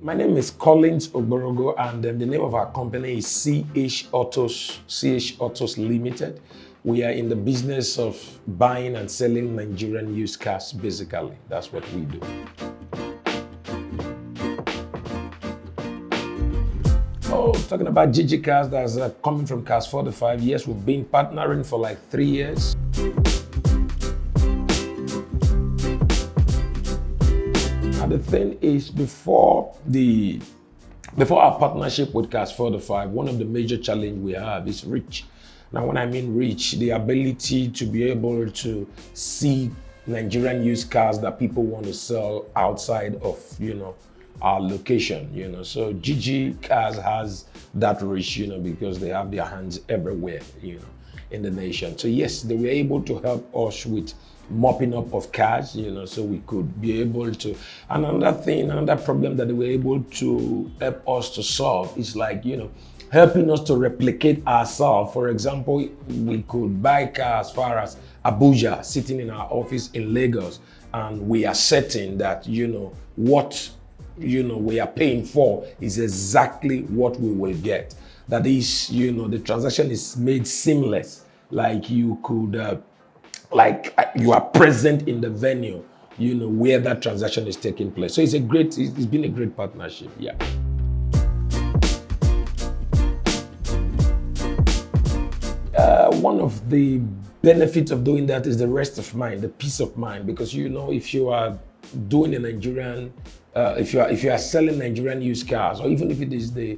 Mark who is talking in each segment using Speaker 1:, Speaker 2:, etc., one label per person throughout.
Speaker 1: My name is Collins Ogburogho, and the name of our company is CH Autos Limited. We are in the business of buying and selling Nigerian used cars, basically. That's what we do. Oh, talking about Jiji Cars, that's coming from Cars 4 to 5 years. We've been partnering for like 3 years. And the thing is, before our partnership with Cars 4 to 5, one of the major challenges we have is reach. Now, when I mean reach, the ability to be able to see Nigerian used cars that people want to sell outside of, our location, So Jiji Cars has that reach, because they have their hands everywhere, in the nation. So yes, they were able to help us with mopping up of cars, so we could be able to. Another problem that they were able to help us to solve is like, helping us to replicate ourselves. For example, we could buy cars as far as Abuja, sitting in our office in Lagos, and we are certain that, what we are paying for is exactly what we will get. That is, the transaction is made seamless. Like you could, you are present in the venue, where that transaction is taking place. So it's been a great partnership, yeah. One of the benefits of doing that is the rest of mind, the peace of mind, because if you are doing a Nigerian, if you are selling Nigerian used cars, or even if it is the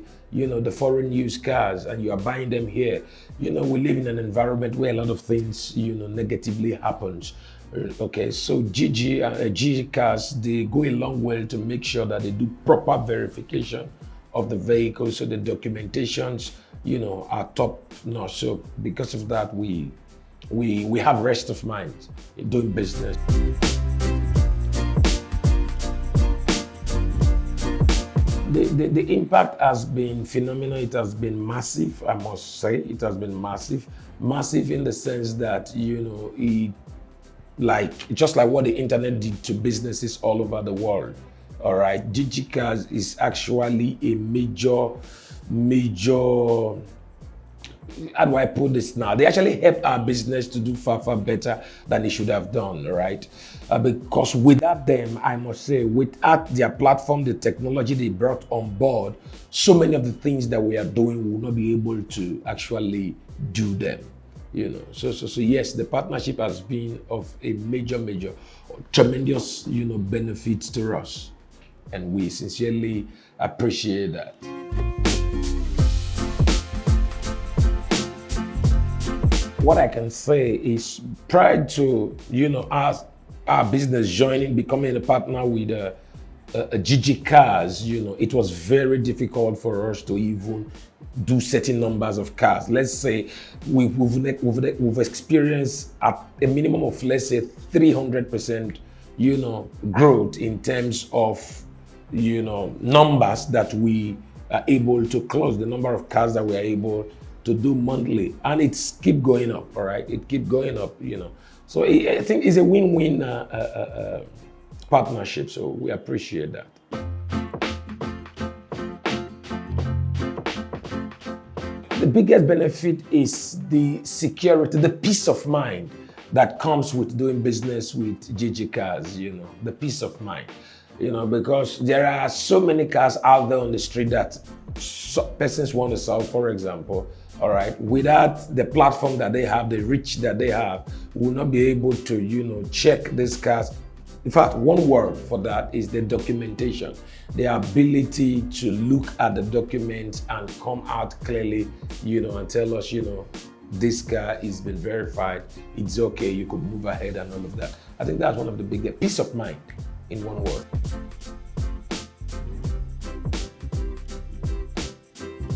Speaker 1: foreign used cars and you are buying them here, we live in an environment where a lot of things, negatively happens. Okay, so Jiji Cars, they go a long way to make sure that they do proper verification of the vehicle, so the documentations, are top notch. So because of that, we have rest of mind in doing business. The impact has been phenomenal. It has been massive, I must say. It has been massive. Massive in the sense that, just like what the internet did to businesses all over the world. All right, Jiji Cars is actually a major, how do I put this now? They actually help our business to do far, far better than they should have done, right? Because without them, I must say, without their platform, the technology they brought on board, so many of the things that we are doing, we will not be able to actually do them. So yes, the partnership has been of a major, tremendous, benefit to us. And we sincerely appreciate that. What I can say is, prior to, our business becoming a partner with Jiji Cars, it was very difficult for us to even do certain numbers of cars. Let's say we've experienced at a minimum of, let's say, 300%, growth in terms of, numbers that we are able to close, the number of cars that we are able to do monthly, and it's keep going up. All right, it keep going up. So I think it's a win-win partnership. So we appreciate that. The biggest benefit is the security, the peace of mind that comes with doing business with Jiji Cars. The peace of mind. Because there are so many cars out there on the street that persons want to sell, for example. All right, without the platform that they have, the reach that they have, we will not be able to, check these cars. In fact, one word for that is the documentation, the ability to look at the documents and come out clearly, and tell us, this car has been verified, it's okay, you could move ahead and all of that. I think that's one of the biggest peace of mind in one word.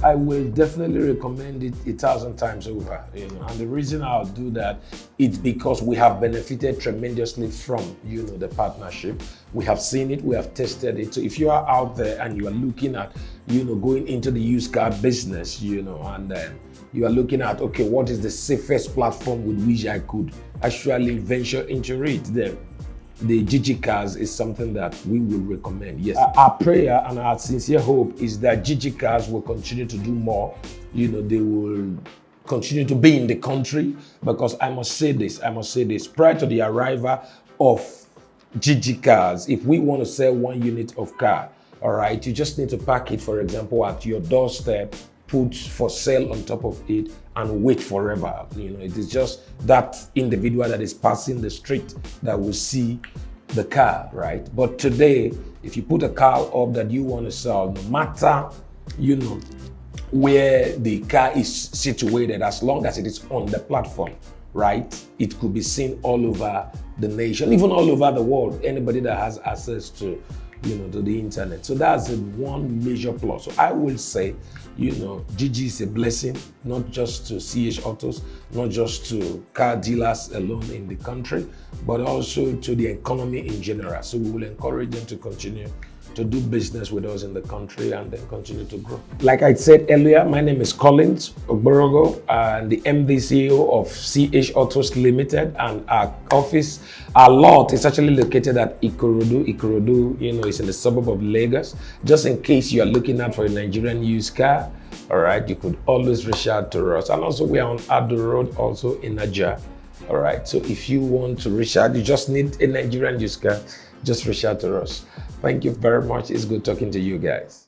Speaker 1: I will definitely recommend it 1,000 times over, and the reason I'll do that is because we have benefited tremendously from, the partnership. We have seen it, we have tested it. So if you are out there and you are looking at, going into the used car business, and then you are looking at, okay, what is the safest platform with which I could actually venture into it, then the Jiji Cars is something that we will recommend. Yes, our prayer and our sincere hope is that Jiji Cars will continue to do more. They will continue to be in the country, because I must say this, prior to the arrival of Jiji Cars, if we want to sell 1 unit of car, all right, you just need to park it, for example, at your doorstep, put for sale on top of it, and wait forever. It is just that individual that is passing the street that will see the car, right? But today, if you put a car up that you want to sell, no matter, where the car is situated, as long as it is on the platform, right, it could be seen all over the nation, even all over the world. Anybody that has access to to the internet. So that's one major plus. So I will say, Jiji is a blessing, not just to CH Autos, not just to car dealers alone in the country, but also to the economy in general. So we will encourage them to continue to do business with us in the country and then continue to grow. Like I said earlier, my name is Collins Ogburogho, and the MD CEO of CH Autos Limited, and our office, our lot is actually located at Ikorodu. Ikorodu, is in the suburb of Lagos. Just in case you are looking out for a Nigerian used car, all right, you could always reach out to us. And also we are on Ado Road, also in Niger. All right, so if you want to reach out, you just need a Nigerian used car, just reach out to us. Thank you very much. It's good talking to you guys.